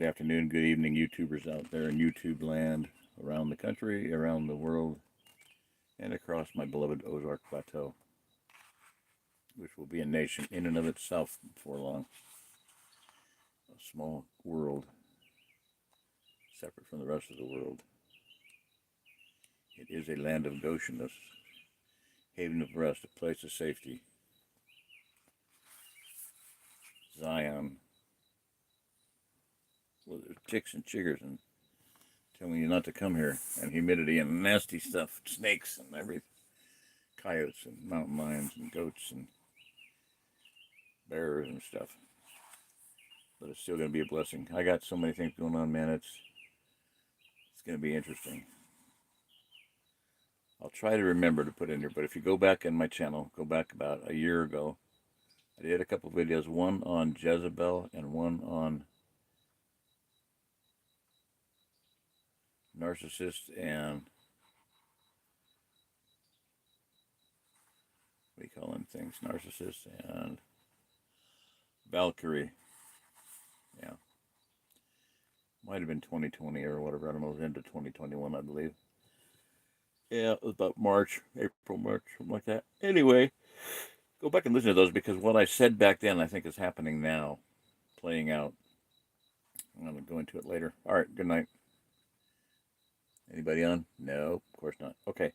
afternoon, good evening, YouTubers out there in YouTube land, around the country, around the world, and across my beloved Ozark Plateau, which will be a nation in and of itself before long. A small world, separate from the rest of the world. It is a land of Goshen, a haven of rest, a place of safety. Zion, well, there's ticks and chiggers and telling you not to come here, and humidity and nasty stuff, snakes and everything, coyotes and mountain lions and goats and bears and stuff. But it's still going to be a blessing. I got so many things going on, man. It's going to be interesting. I'll try to remember to put in here, but if you go back in my channel, go back about a year ago, I did a couple videos, one on Jezebel and one on narcissists and what do you call them things? Narcissists and Valkyrie. Yeah. Might have been 2020 or whatever. I don't know. It was into 2021, I believe. Yeah, it was about March, April, March, something like that. Anyway, go back and listen to those because what I said back then I think is happening now, playing out. I'm going to go into it later. All right, good night. Anybody on? No, of course not. Okay.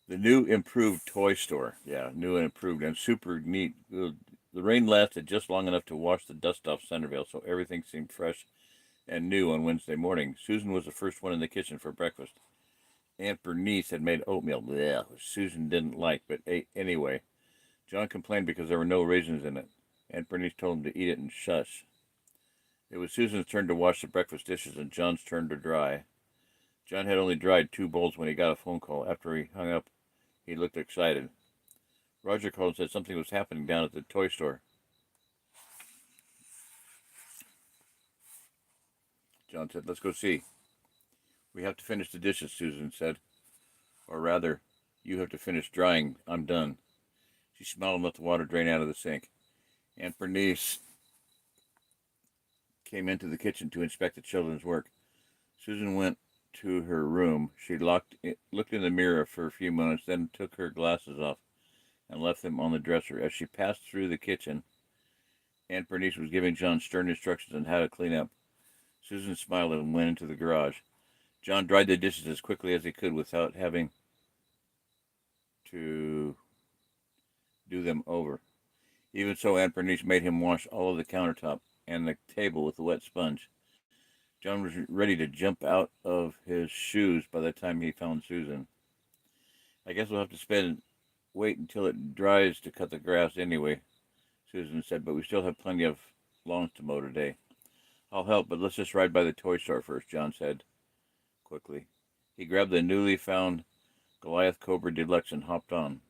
The new improved toy store. Yeah, new and improved and super neat. The rain lasted just long enough to wash the dust off Centerville, so everything seemed fresh and new on Wednesday morning. Susan was the first one in the kitchen for breakfast. Aunt Bernice had made oatmeal, bleh, which Susan didn't like, but ate anyway. John complained because there were no raisins in it. Aunt Bernice told him to eat it and shush. It was Susan's turn to wash the breakfast dishes and John's turn to dry. John had only dried 2 bowls when he got a phone call. After he hung up, he looked excited. Roger called and said something was happening down at the toy store. John said, "Let's go see." "We have to finish the dishes," Susan said. "Or rather, you have to finish drying. I'm done." She smiled and let the water drain out of the sink. Aunt Bernice came into the kitchen to inspect the children's work. Susan went to her room. She looked in the mirror for a few moments, then took her glasses off and left them on the dresser. As she passed through the kitchen, Aunt Bernice was giving John stern instructions on how to clean up. Susan smiled and went into the garage. John dried the dishes as quickly as he could without having to do them over. Even so, Aunt Bernice made him wash all of the countertop and the table with a wet sponge. John was ready to jump out of his shoes by the time he found Susan. "I guess we'll have to wait until it dries to cut the grass anyway," Susan said, "but we still have plenty of lawns to mow today." "I'll help, but let's just ride by the toy store first," John said quickly. He grabbed the newly found Goliath Cobra Deluxe and hopped on.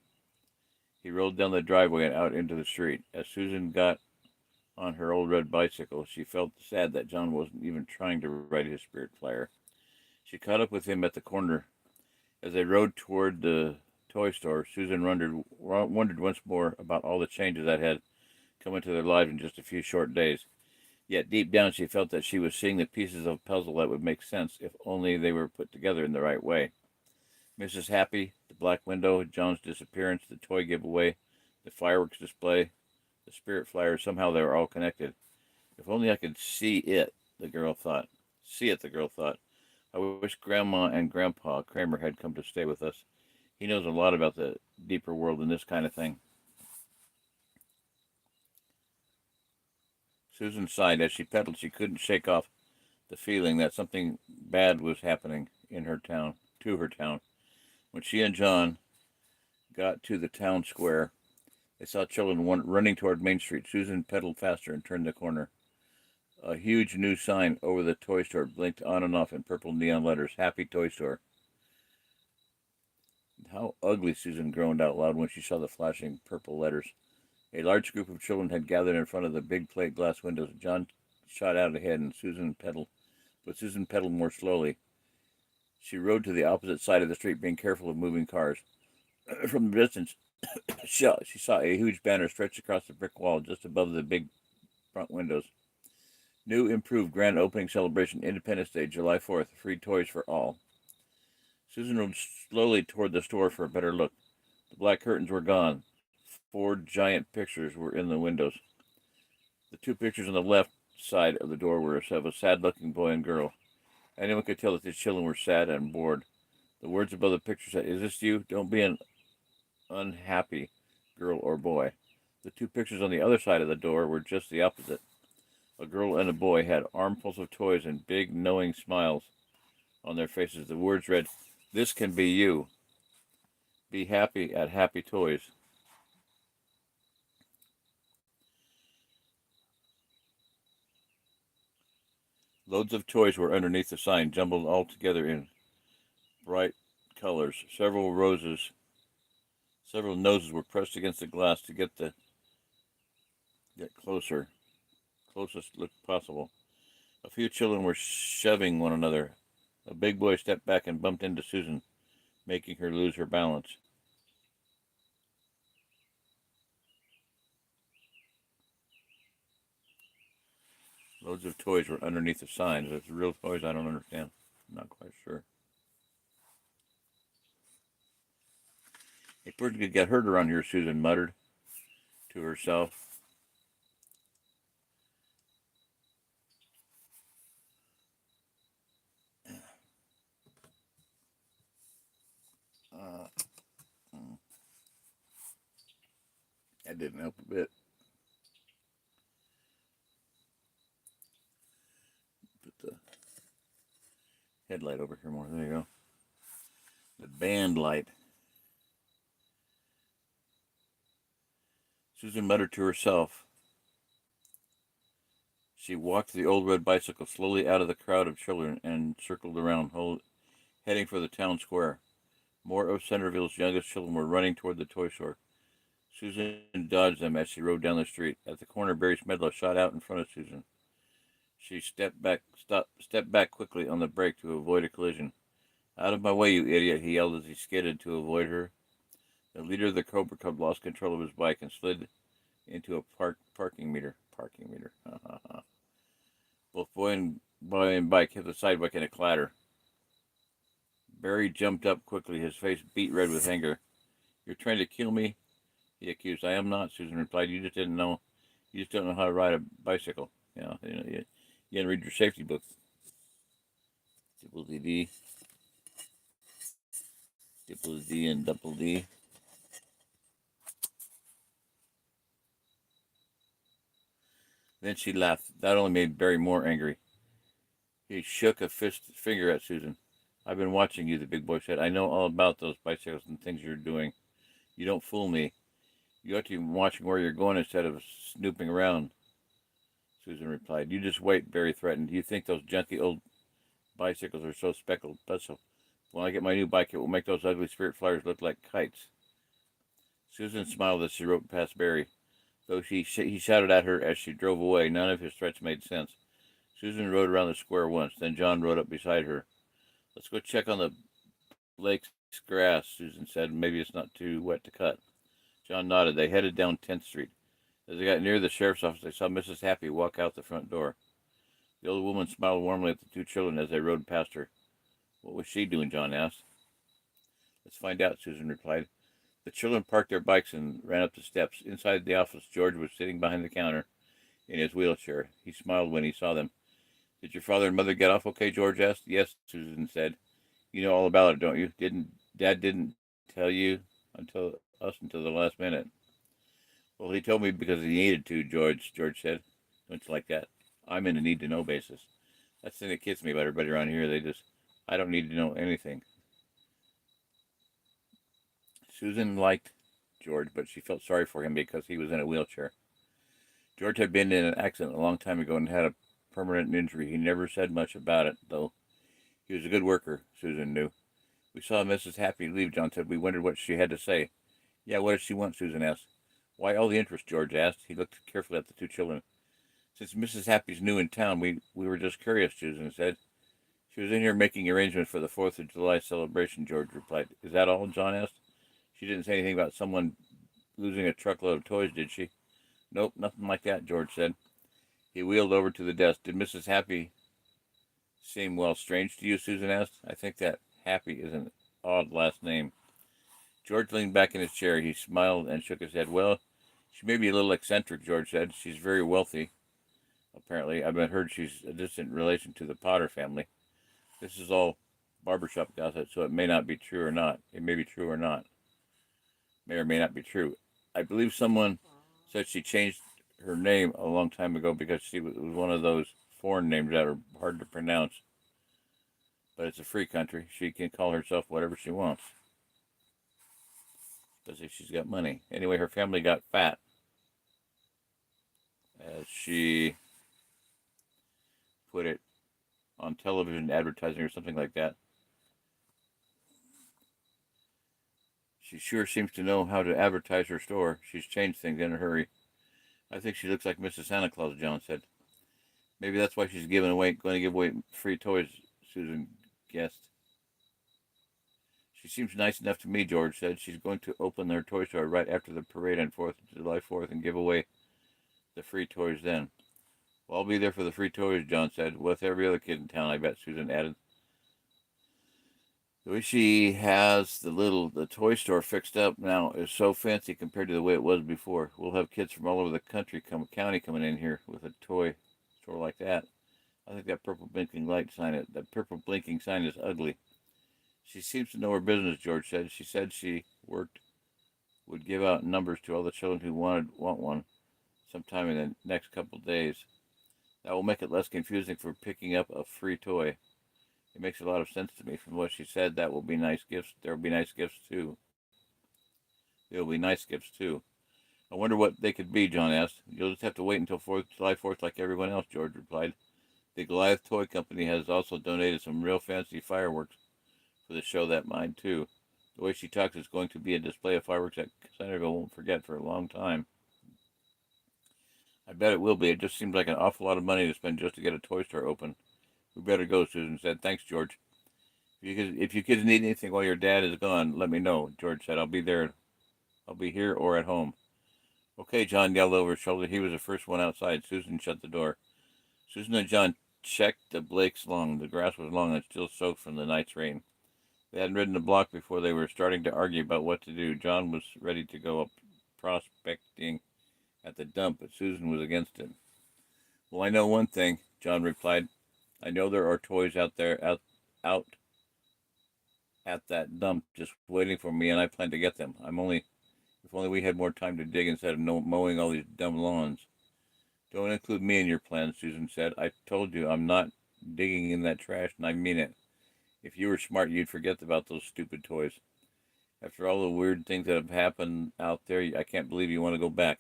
He rolled down the driveway and out into the street. As Susan got on her old red bicycle, she felt sad that John wasn't even trying to ride his Spirit Flyer. She caught up with him at the corner. As they rode toward the toy store, Susan wondered once more about all the changes that had come into their lives in just a few short days. Yet deep down she felt that she was seeing the pieces of a puzzle that would make sense if only they were put together in the right way. Mrs. Happy, the black window, John's disappearance, the toy giveaway, the fireworks display, the Spirit Flyer, somehow they were all connected. If only I could see it, the girl thought. I wish Grandma and Grandpa Kramer had come to stay with us. He knows a lot about the deeper world and this kind of thing. Susan sighed. As she pedaled, she couldn't shake off the feeling that something bad was happening to her town. When she and John got to the town square, they saw children running toward Main Street. Susan pedaled faster and turned the corner. A huge new sign over the toy store blinked on and off in purple neon letters, "Happy Toy Store." How ugly, Susan groaned out loud when she saw the flashing purple letters. A large group of children had gathered in front of the big plate glass windows. John shot out ahead and Susan pedaled more slowly. She rode to the opposite side of the street, being careful of moving cars. From the distance, she saw a huge banner stretched across the brick wall just above the big front windows. New improved grand opening celebration, Independence Day, July 4th. Free toys for all. Susan rode slowly toward the store for a better look. The black curtains were gone. 4 giant pictures were in the windows. The 2 pictures on the left side of the door were of a sad-looking boy and girl. Anyone could tell that these children were sad and bored. The words above the picture said, "Is this you? Don't be an unhappy girl or boy." The 2 pictures on the other side of the door were just the opposite. A girl and a boy had armfuls of toys and big, knowing smiles on their faces. The words read, "This can be you. Be happy at Happy Toys." Loads of toys were underneath the sign, jumbled all together in bright colors. Several noses were pressed against the glass to get closest look possible. A few children were shoving one another. A big boy stepped back and bumped into Susan, making her lose her balance. Loads of toys were underneath the signs. If it's real toys, I don't understand. I'm not quite sure. A person could get hurt around here, Susan muttered to herself. Uh, that didn't help a bit. Put the headlight over here more. There you go. The band light. Susan muttered to herself. She walked the old red bicycle slowly out of the crowd of children and circled around, heading for the town square. More of Centerville's youngest children were running toward the toy store. Susan dodged them as she rode down the street. At the corner, Barry Smedlow shot out in front of Susan. She stepped back quickly on the brake to avoid a collision. "Out of my way, you idiot," he yelled as he skidded to avoid her. The leader of the Cobra Club lost control of his bike and slid into a parking meter. Both boy and bike hit the sidewalk in a clatter. Barry jumped up quickly, his face beet red with anger. "You're trying to kill me?" he accused. "I am not," Susan replied. "You just don't know how to ride a bicycle. You didn't read your safety book." Double D, double D, and double D. Then she laughed. That only made Barry more angry. He shook a finger at Susan. "I've been watching you," the big boy said. "I know all about those bicycles and things you're doing. You don't fool me. You ought to be watching where you're going instead of snooping around," Susan replied. "You just wait," Barry threatened. "You think those junky old bicycles are so speckled, but so when I get my new bike, it will make those ugly spirit flyers look like kites." Susan smiled as she rode past Barry. Though he shouted at her as she drove away, none of his threats made sense. Susan rode around the square once, then John rode up beside her. "Let's go check on the lake's grass," Susan said. "Maybe it's not too wet to cut." John nodded. They headed down 10th Street. As they got near the sheriff's office, they saw Mrs. Happy walk out the front door. The old woman smiled warmly at the 2 children as they rode past her. "What was she doing?" John asked. "Let's find out," Susan replied. The children parked their bikes and ran up the steps. Inside the office, George was sitting behind the counter in his wheelchair. He smiled when he saw them. "Did your father and mother get off okay?" George asked. "Yes," Susan said. "You know all about it, don't you? Dad didn't tell you until the last minute?" "Well, he told me because he needed to," George said. "Don't you like that? I'm in a need-to-know basis. That's the thing that gets me about everybody around here. I don't need to know anything." Susan liked George, but she felt sorry for him because he was in a wheelchair. George had been in an accident a long time ago and had a permanent injury. He never said much about it, though. He was a good worker, Susan knew. "We saw Mrs. Happy leave," John said. "We wondered what she had to say." "Yeah, what did she want?" Susan asked. "Why all the interest?" George asked. He looked carefully at the 2 children. "Since Mrs. Happy's new in town, we were just curious," Susan said. "She was in here making arrangements for the 4th of July celebration," George replied. "Is that all?" John asked. "She didn't say anything about someone losing a truckload of toys, did she?" "Nope, nothing like that," George said. He wheeled over to the desk. Did Mrs. Happy seem, well, strange to you? Susan asked. I think that Happy is an odd last name. George leaned back in his chair. He smiled and shook his head. Well, she may be a little eccentric, George said. She's very wealthy, apparently. I've heard she's a distant relation to the Potter family. This is all barbershop gossip, so it may not be true or not. It may be true or not. May or may not be true. I believe someone said she changed her name a long time ago because she was one of those foreign names that are hard to pronounce. But it's a free country. She can call herself whatever she wants. Especially if she's got money. Anyway, her family got fat. As she put it on television advertising or something like that. She sure seems to know how to advertise her store. She's changed things in a hurry. I think she looks like Mrs. Santa Claus, John said. Maybe that's why she's going to give away free toys, Susan guessed. She seems nice enough to me, George said. She's going to open her toy store right after the parade on July 4th and give away the free toys then. Well, I'll be there for the free toys, John said. With every other kid in town, I bet, Susan added. The way she has the toy store fixed up now is so fancy compared to the way it was before. We'll have kids from all over the county coming in here with a toy store like that. I think that purple blinking sign is ugly. She seems to know her business, George said. She said she would give out numbers to all the children who want one sometime in the next couple of days. That will make it less confusing for picking up a free toy. It makes a lot of sense to me. From what she said, that will be nice gifts. There will be nice gifts too. I wonder what they could be, John asked. You'll just have to wait until July 4th like everyone else, George replied. The Goliath Toy Company has also donated some real fancy fireworks for the show that night, too. The way she talks is going to be a display of fireworks that Centerville won't forget for a long time. I bet it will be. It just seems like an awful lot of money to spend just to get a toy store open. We better go, Susan said. Thanks, George. If you kids need anything while your dad is gone, let me know, George said. I'll be there. I'll be here or at home. Okay, John yelled over his shoulder. He was the first one outside. Susan shut the door. Susan and John checked the Blake's lawn. The grass was long and still soaked from the night's rain. They hadn't ridden a block before they were starting to argue about what to do. John was ready to go up prospecting at the dump, but Susan was against it. Well, I know one thing, John replied. I know there are toys out at that dump just waiting for me, and I plan to get them. If only we had more time to dig instead of mowing all these dumb lawns. Don't include me in your plans, Susan said. I told you I'm not digging in that trash, and I mean it. If you were smart, you'd forget about those stupid toys. After all the weird things that have happened out there, I can't believe you want to go back.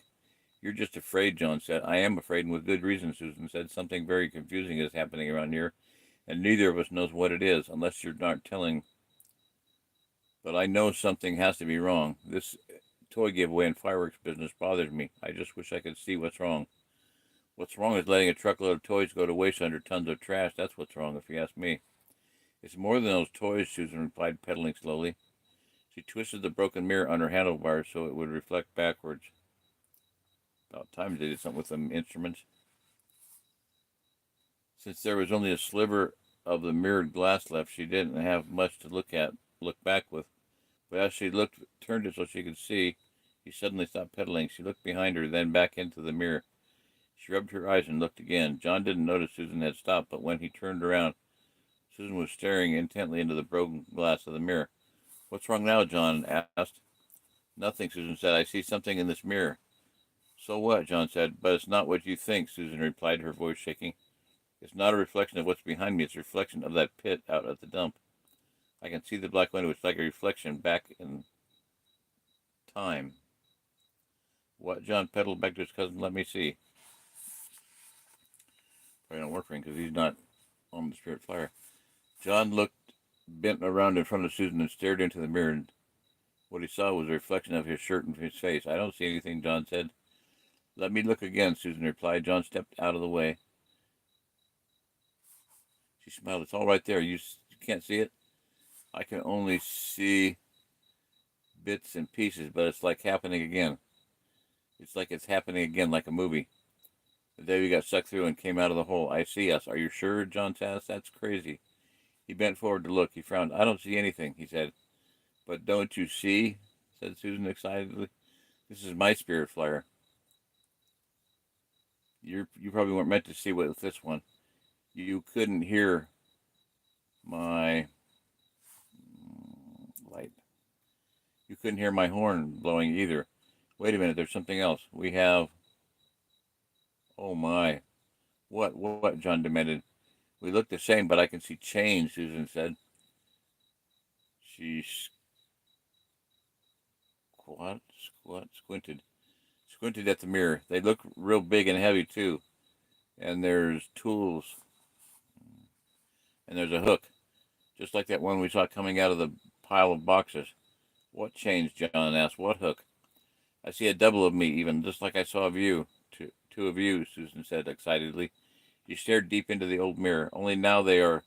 You're just afraid, John said. I am afraid, and with good reason, Susan said. Something very confusing is happening around here, and neither of us knows what it is, unless you're not telling. But I know something has to be wrong. This toy giveaway and fireworks business bothers me. I just wish I could see what's wrong. What's wrong is letting a truckload of toys go to waste under tons of trash. That's what's wrong, if you ask me. It's more than those toys, Susan replied, pedaling slowly. She twisted the broken mirror on her handlebars so it would reflect backwards. About time they did something with them instruments. Since there was only a sliver of the mirrored glass left, she didn't have much to look back with. But as she turned it so she could see, she suddenly stopped pedaling. She looked behind her, then back into the mirror. She rubbed her eyes and looked again. John didn't notice Susan had stopped, but when he turned around, Susan was staring intently into the broken glass of the mirror. What's wrong now, John asked. Nothing, Susan said. I see something in this mirror. So what, John said. But it's not what you think, Susan replied, her voice shaking. It's not a reflection of what's behind me. It's a reflection of that pit out at the dump. I can see the black window. It's like a reflection back in time. What? John pedaled back to his cousin. Let me see. Probably don't work for him because he's not on the Spirit Flyer. John bent around in front of Susan and stared into the mirror. And what he saw was a reflection of his shirt and his face. I don't see anything, John said. Let me look again, Susan replied. John stepped out of the way. She smiled. It's all right there. You can't see it? I can only see bits and pieces, but it's like happening again. It's like it's happening again, like a movie. The Davy got sucked through and came out of the hole. I see us. Are you sure? John asked. That's crazy. He bent forward to look. He frowned. I don't see anything, he said. But don't you see? Said Susan excitedly. This is my spirit flyer. You probably weren't meant to see with this one. You couldn't hear my light. You couldn't hear my horn blowing either. Wait a minute, there's something else. We have. Oh my. What? John demanded. We look the same, but I can see change, Susan said. She squinted at the mirror. They look real big and heavy, too. And there's tools. And there's a hook, just like that one we saw coming out of the pile of boxes. What changed? John asked. What hook? I see a double of me, even, just like I saw of you. Two of you, Susan said excitedly. She stared deep into the old mirror. Only now they are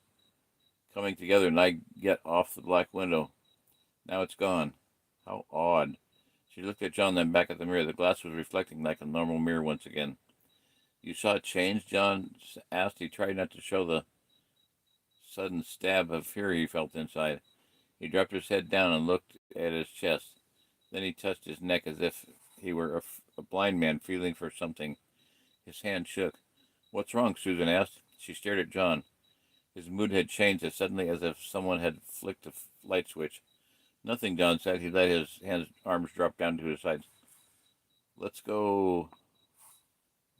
coming together, and I get off the black window. Now it's gone. How odd. She looked at John, then back at the mirror. The glass was reflecting like a normal mirror once again. You saw it change? John asked. He tried not to show the sudden stab of fear he felt inside. He dropped his head down and looked at his chest. Then he touched his neck as if he were a blind man feeling for something. His hand shook. What's wrong? Susan asked. She stared at John. His mood had changed as suddenly as if someone had flicked a light switch. Nothing, John said. He let his arms drop down to his sides. Let's go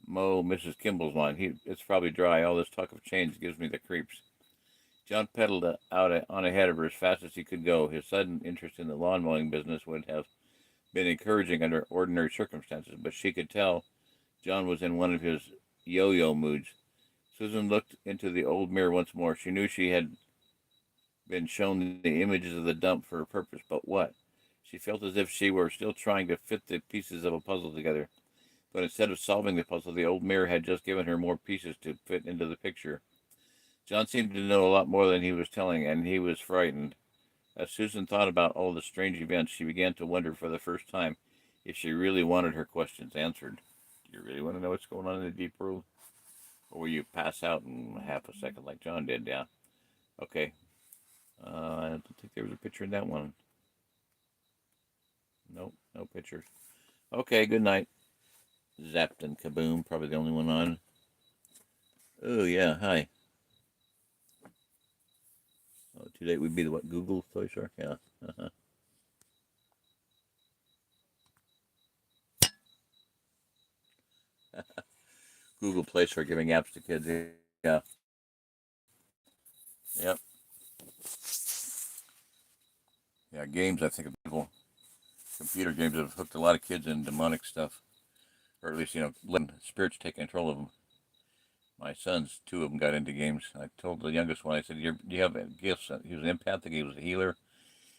mow Mrs. Kimball's lawn. It's probably dry. All this talk of change gives me the creeps. John pedaled out on ahead of her as fast as he could go. His sudden interest in the lawn mowing business would have been encouraging under ordinary circumstances, but she could tell John was in one of his yo-yo moods. Susan looked into the old mirror once more. She knew she had been shown the images of the dump for a purpose, but what? She felt as if she were still trying to fit the pieces of a puzzle together. But instead of solving the puzzle, the old mirror had just given her more pieces to fit into the picture. John seemed to know a lot more than he was telling, and he was frightened. As Susan thought about all the strange events, she began to wonder for the first time if she really wanted her questions answered. Do you really want to know what's going on in the deep world? Or will you pass out in half a second like John did? Yeah. Okay. I don't think there was a picture in that one. Nope, no picture. Okay, good night. Zapped and Kaboom, probably the only one on. Oh, yeah, hi. Oh, too late would be the what, Google Play Store? Yeah. Uh-huh. Google Play Store giving apps to kids. Yeah. Yep. Yeah, games, I think, of people. Computer games have hooked a lot of kids in demonic stuff. Or at least, letting spirits take control of them. My sons, two of them got into games. I told the youngest one, I said, do you have gifts? He was an empathic, he was a healer.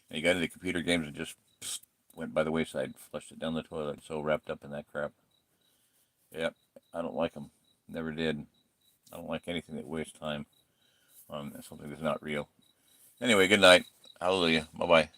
And he got into computer games and just went by the wayside, flushed it down the toilet, so wrapped up in that crap. Yep, I don't like them. Never did. I don't like anything that wastes time on something that's not real. Anyway, good night. Hallelujah. Bye-bye.